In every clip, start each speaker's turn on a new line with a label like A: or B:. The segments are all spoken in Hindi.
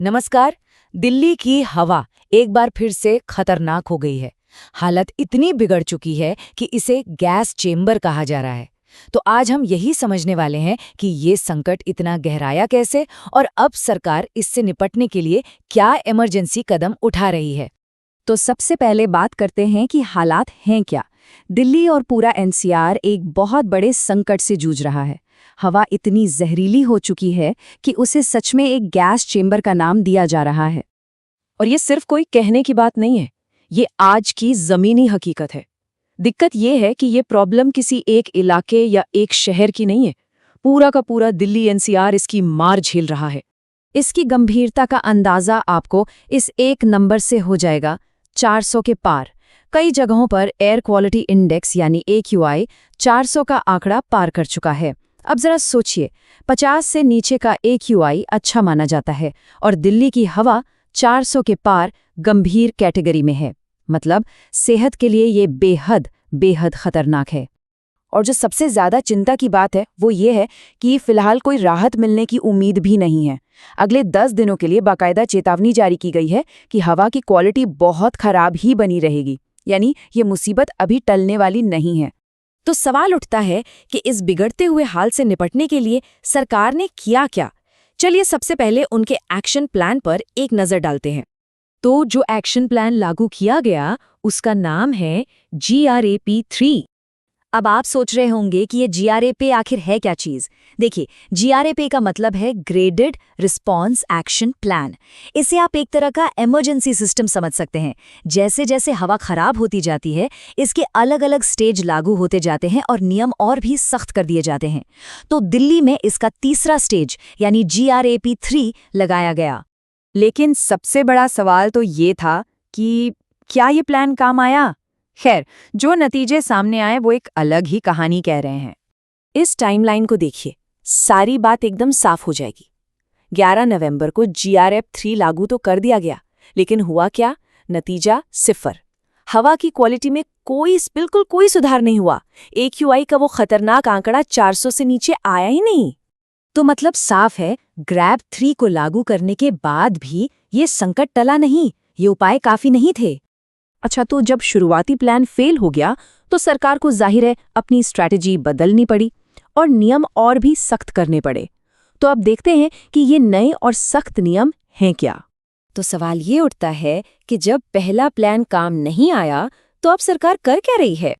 A: नमस्कार। दिल्ली की हवा एक बार फिर से खतरनाक हो गई है। हालत इतनी बिगड़ चुकी है कि इसे गैस चेंबर कहा जा रहा है। तो आज हम यही समझने वाले हैं कि ये संकट इतना गहराया कैसे और अब सरकार इससे निपटने के लिए क्या इमरजेंसी कदम उठा रही है।
B: तो सबसे पहले बात करते हैं कि हालात हैं क्या। दिल्ली और पूरा एनसीआर एक बहुत बड़े संकट से जूझ रहा है। हवा इतनी जहरीली हो चुकी है कि उसे सच में एक गैस चेंबर का नाम दिया जा रहा है।
C: और ये सिर्फ कोई कहने की बात नहीं है, ये आज की जमीनी हकीकत है। दिक्कत ये है कि ये प्रॉब्लम किसी एक इलाके या एक शहर की नहीं है। पूरा का पूरा दिल्ली एनसीआर इसकी मार झेल रहा है।
B: इसकी गंभीरता का अंदाजा आपको इस एक नंबर से हो जाएगा, 400 के पार। कई जगहों पर एयर क्वालिटी इंडेक्स यानी AQI 400 का आंकड़ा पार कर चुका है। अब जरा सोचिए, 50 से नीचे का AQI अच्छा माना जाता है और दिल्ली की हवा 400 के पार गंभीर कैटेगरी में है। मतलब सेहत के लिए ये बेहद बेहद खतरनाक है।
A: और जो सबसे ज्यादा चिंता की बात है वो ये है कि फिलहाल कोई राहत मिलने की उम्मीद भी नहीं है। अगले 10 दिनों के लिए बाकायदा चेतावनी जारी की गई है कि हवा की क्वालिटी बहुत खराब ही बनी रहेगी, यानी ये मुसीबत अभी टलने वाली नहीं है। तो सवाल उठता है कि इस बिगड़ते हुए हाल से निपटने के लिए सरकार ने किया क्या। चलिए सबसे पहले उनके एक्शन प्लान पर एक नजर डालते हैं।
C: तो जो एक्शन प्लान लागू किया गया उसका नाम है GRAP 3।
A: अब आप सोच रहे होंगे कि ये GRAP आखिर है क्या चीज। देखिए, GRAP का मतलब है ग्रेडेड रिस्पॉन्स एक्शन प्लान। इसे आप एक तरह का इमरजेंसी सिस्टम समझ सकते हैं। जैसे जैसे हवा खराब होती जाती है, इसके अलग अलग स्टेज लागू होते जाते हैं और नियम और भी सख्त कर दिए जाते हैं। तो दिल्ली में इसका तीसरा स्टेज यानी GRAP 3 लगाया गया।
B: लेकिन सबसे बड़ा सवाल तो ये था कि क्या ये प्लान काम आया? खैर, जो नतीजे सामने आए वो एक अलग ही कहानी कह रहे हैं।
C: इस टाइमलाइन को देखिए, सारी बात एकदम साफ हो जाएगी। 11 नवंबर को GRAP 3 लागू तो कर दिया गया, लेकिन हुआ क्या? नतीजा 0। हवा की क्वालिटी में बिल्कुल कोई सुधार नहीं हुआ। AQI का वो खतरनाक आंकड़ा 400 से नीचे आया ही नहीं।
B: तो मतलब साफ है, ग्रैप 3 को लागू करने के बाद भी ये संकट टला नहीं, ये उपाय काफी नहीं थे।
C: अच्छा, तो जब शुरुआती प्लान फेल हो गया तो सरकार को जाहिर है अपनी स्ट्रैटेजी बदलनी पड़ी और नियम और भी सख्त करने पड़े। तो अब देखते हैं कि ये नए और सख्त नियम हैं क्या।
A: तो सवाल ये उठता है कि जब पहला प्लान काम नहीं आया तो अब सरकार कर क्या रही है।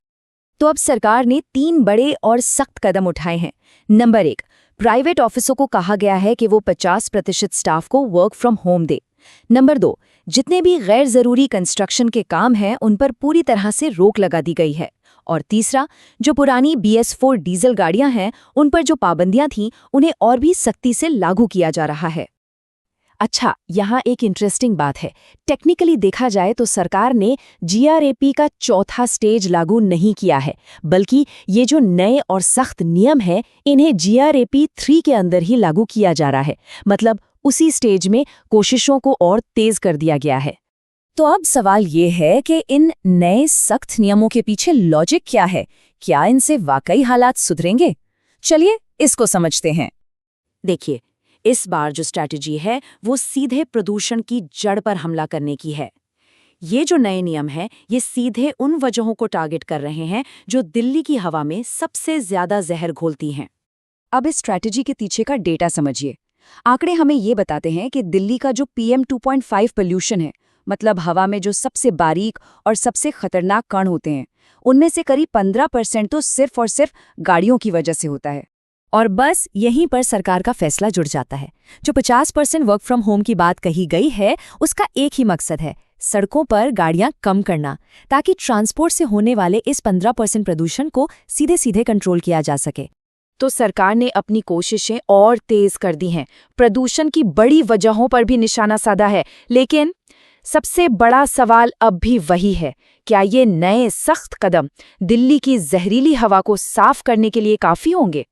A: तो अब सरकार ने 3 बड़े और सख्त कदम उठाए हैं। नंबर 1, प्राइवेट ऑफिसों को कहा गया है कि वो 50% स्टाफ को work from home they. Number 2, जितने भी गैर जरूरी कंस्ट्रक्शन के काम हैं उन पर पूरी तरह से रोक लगा दी गई है। और तीसरा, जो पुरानी BS4 डीजल गाड़ियां हैं उन पर जो पाबंदियां थीं उन्हें और भी सख्ती से लागू किया जा रहा है।
C: अच्छा, यहाँ एक इंटरेस्टिंग बात है। टेक्निकली देखा जाए तो सरकार ने GRAP का चौथा स्टेज लागू नहीं किया है, बल्कि ये जो नए और सख्त नियम हैं इन्हें GRAP 3 के अंदर ही लागू किया जा रहा है। मतलब उसी स्टेज में कोशिशों को और तेज कर दिया गया है।
A: तो अब सवाल ये है कि इन नए सख्त नियमों के पीछे लॉजिक क्या है। क्या इनसे वाकई हालात सुधरेंगे? चलिए इसको समझते हैं। देखिए, इस बार जो स्ट्रैटेजी है वो सीधे प्रदूषण की जड़ पर हमला करने की है। ये जो नए नियम हैं ये सीधे उन वजहों को टारगेट कर रहे हैं जो दिल्ली की हवा में सबसे ज्यादा जहर घोलती हैं।
B: अब इस स्ट्रैटेजी के पीछे का डेटा समझिए। आंकड़े हमें ये बताते हैं कि दिल्ली का जो PM 2.5 पोल्यूशन है, मतलब हवा में जो सबसे बारीक और सबसे खतरनाक कण होते हैं, उनमें से करीब 15% तो सिर्फ और सिर्फ गाड़ियों की वजह से होता है।
A: और बस यहीं पर सरकार का फैसला जुड़ जाता है। जो 50% वर्क फ्रॉम होम की बात कही गई है उसका एक ही मकसद है, सड़कों पर गाड़ियां कम करना, ताकि ट्रांसपोर्ट से होने वाले इस 15% प्रदूषण को सीधे सीधे कंट्रोल किया जा सके।
C: तो सरकार ने अपनी कोशिशें और तेज कर दी हैं, प्रदूषण की बड़ी वजहों पर भी निशाना साधा है। लेकिन सबसे बड़ा सवाल अब भी वही है, क्या ये नए सख्त कदम दिल्ली की जहरीली हवा को साफ करने के लिए काफी होंगे?